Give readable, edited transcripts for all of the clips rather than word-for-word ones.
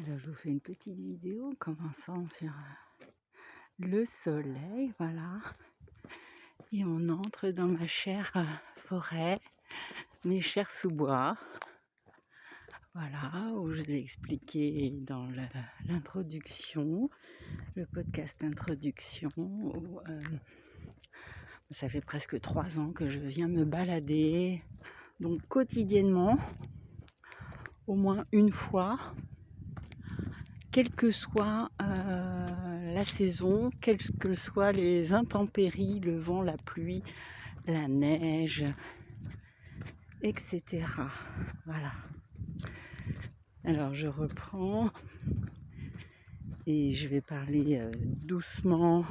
Alors, je vous fais une petite vidéo commençant sur le soleil, voilà. Et on entre dans ma chère forêt, mes chers sous-bois. Voilà, où je vous ai expliqué dans l'introduction, le podcast introduction, où ça fait presque 3 ans que je viens me balader, donc quotidiennement, au moins une fois, quelle que soit la saison, quelles que soient les intempéries, le vent, la pluie, la neige, etc. Voilà. Alors je reprends et je vais parler doucement,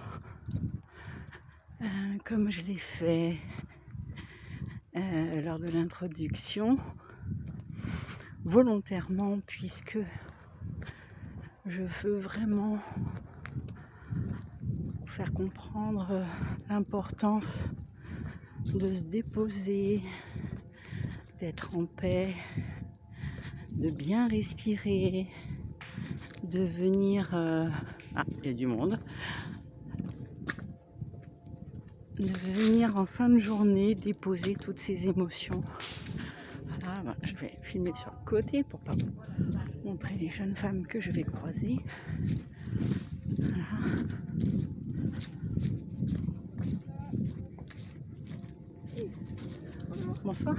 comme je l'ai fait lors de l'introduction, volontairement, puisque je veux vraiment vous faire comprendre l'importance de se déposer, d'être en paix, de bien respirer, de venir... Ah, il y a du monde. De venir en fin de journée déposer toutes ces émotions. Voilà, ben, je vais filmer sur le côté pour pas vous montrer les jeunes femmes que je vais croiser. Voilà. Bonsoir.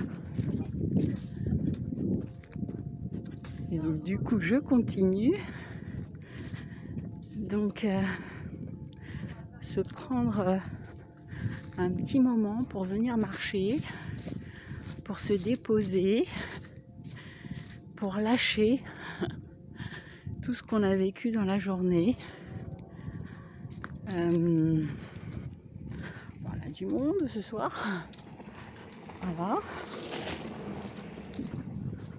Et donc du coup je continue. Donc se prendre un petit moment pour venir marcher, pour se déposer, pour lâcher tout ce qu'on a vécu dans la journée. Voilà, du monde ce soir. Voilà.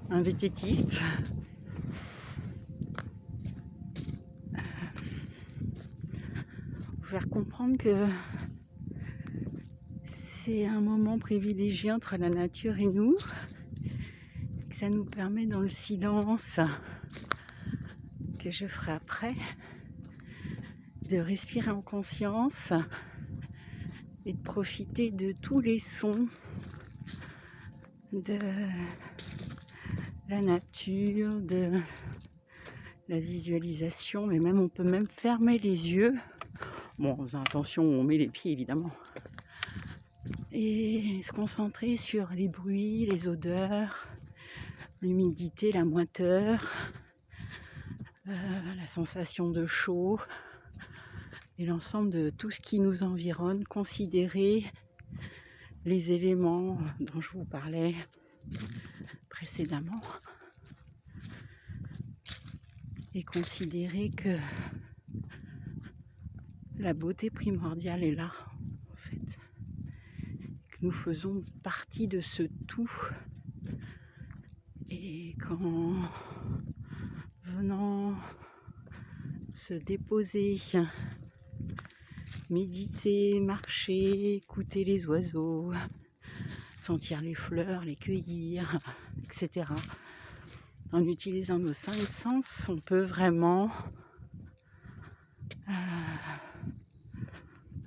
Un vététiste. Vous faire comprendre que c'est un moment privilégié entre la nature et nous, que ça nous permet dans le silence que je ferai après de respirer en conscience et de profiter de tous les sons de la nature, de la visualisation, mais même on peut même fermer les yeux. Bon, en faisant attention où on met les pieds évidemment. Et se concentrer sur les bruits, les odeurs, l'humidité, la moiteur, la sensation de chaud et l'ensemble de tout ce qui nous environne, considérer les éléments dont je vous parlais précédemment et considérer que la beauté primordiale est là, en fait, que nous faisons partie de ce tout et qu'en venant se déposer, méditer, marcher, écouter les oiseaux, sentir les fleurs, les cueillir, etc. En utilisant nos 5 sens, on peut vraiment,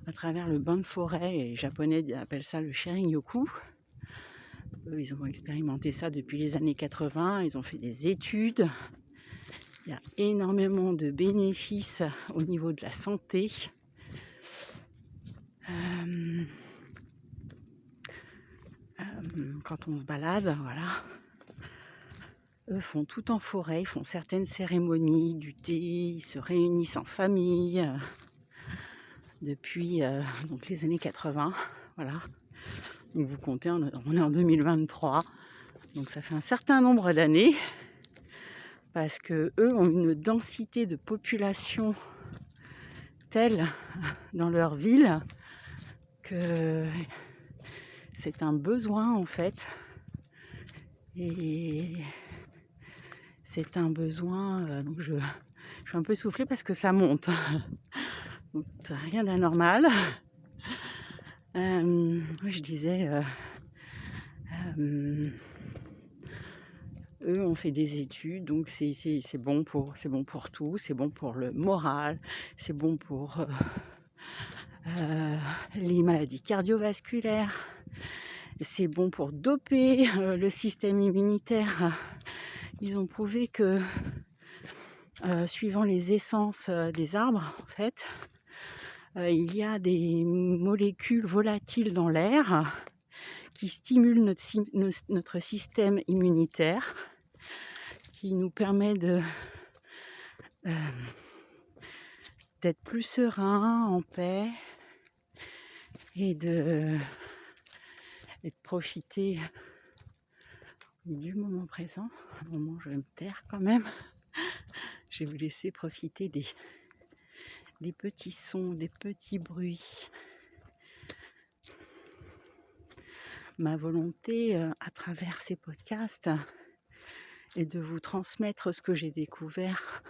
à travers le bain de forêt, les Japonais appellent ça le Shinrin-yoku. Eux, ils ont expérimenté ça depuis les années 80, ils ont fait des études. Il y a énormément de bénéfices au niveau de la santé. Quand on se balade, voilà. Eux font tout en forêt, ils font certaines cérémonies, du thé, ils se réunissent en famille depuis donc les années 80, voilà. Donc vous comptez, on est en 2023, donc ça fait un certain nombre d'années, parce que eux ont une densité de population telle dans leur ville que c'est un besoin en fait, et c'est un besoin, donc je suis un peu essoufflée parce que ça monte, donc rien d'anormal. Je disais, eux ont fait des études, donc c'est bon pour tout, c'est bon pour le moral, c'est bon pour les maladies cardiovasculaires, c'est bon pour doper le système immunitaire. Ils ont prouvé que suivant les essences des arbres, en fait, il y a des molécules volatiles dans l'air qui stimulent notre système immunitaire, qui nous permet d'être plus serein, en paix, et de profiter du moment présent. Un moment, je vais me taire quand même. Je vais vous laisser profiter des petits sons, des petits bruits. Ma volonté à travers ces podcasts est de vous transmettre ce que j'ai découvert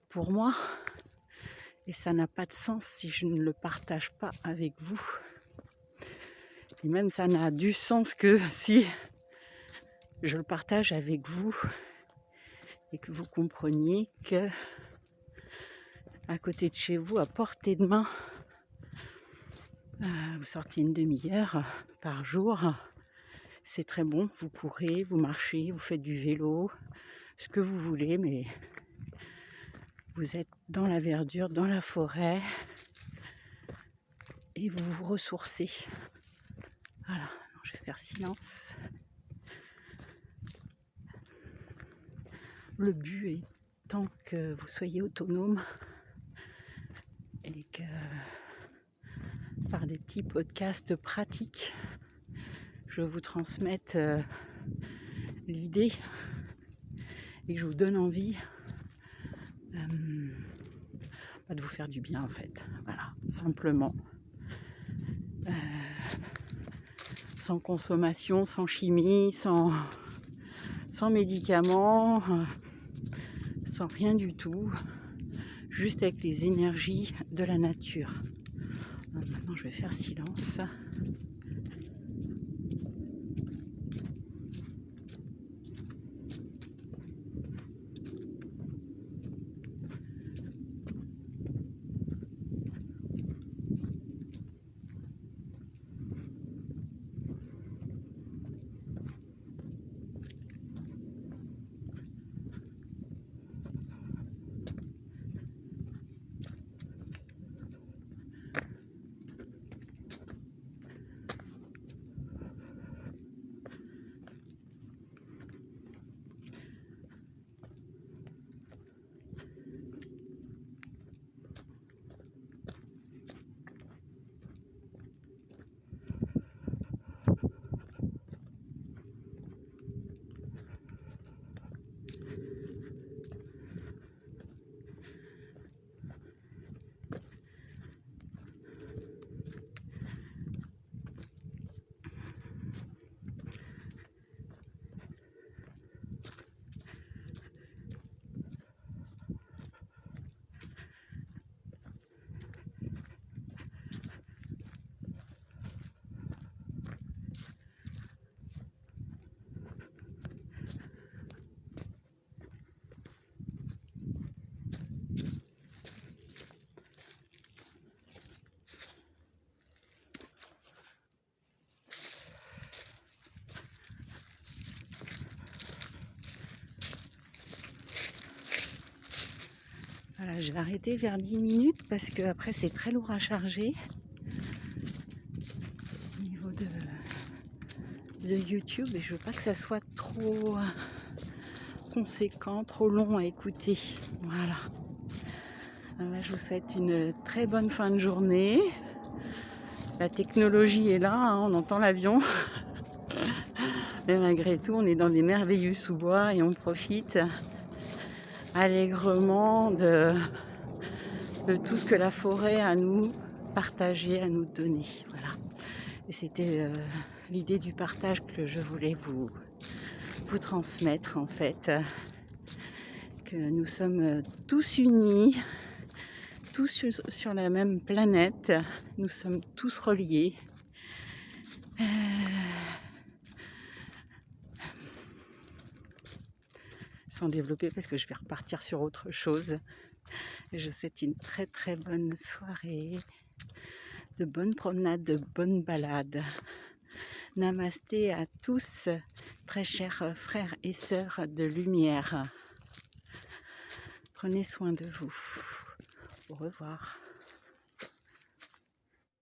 pour moi. Et ça n'a pas de sens si je ne le partage pas avec vous. Et même ça n'a du sens que si je le partage avec vous et que vous compreniez que à côté de chez vous, à portée de main, vous sortez une demi-heure par jour, c'est très bon, vous courez, vous marchez, vous faites du vélo, ce que vous voulez, mais vous êtes dans la verdure, dans la forêt, et vous vous ressourcez. Voilà, non, je vais faire silence. Le but étant que vous soyez autonome et que par des petits podcasts pratiques, je vous transmette l'idée et que je vous donne envie de vous faire du bien, en fait. Voilà, simplement. Sans consommation, sans chimie, sans médicaments, sans rien du tout, juste avec les énergies de la nature. Maintenant, je vais faire silence. Voilà, je vais arrêter vers 10 minutes parce que après c'est très lourd à charger. Au niveau de YouTube, et je veux pas que ça soit trop conséquent, trop long à écouter. Voilà. Alors, je vous souhaite une très bonne fin de journée. La technologie est là, hein, on entend l'avion. Mais malgré tout, on est dans des merveilleux sous-bois et on profite allègrement de tout ce que la forêt a à nous partager, à nous donner. Voilà. Et c'était l'idée du partage que je voulais vous transmettre, en fait. Que nous sommes tous unis, tous sur la même planète, nous sommes tous reliés. sans développer parce que je vais repartir sur autre chose. Je vous souhaite une très très bonne soirée, de bonnes promenades, de bonnes balades. Namasté à tous, très chers frères et sœurs de lumière. Prenez soin de vous. Au revoir.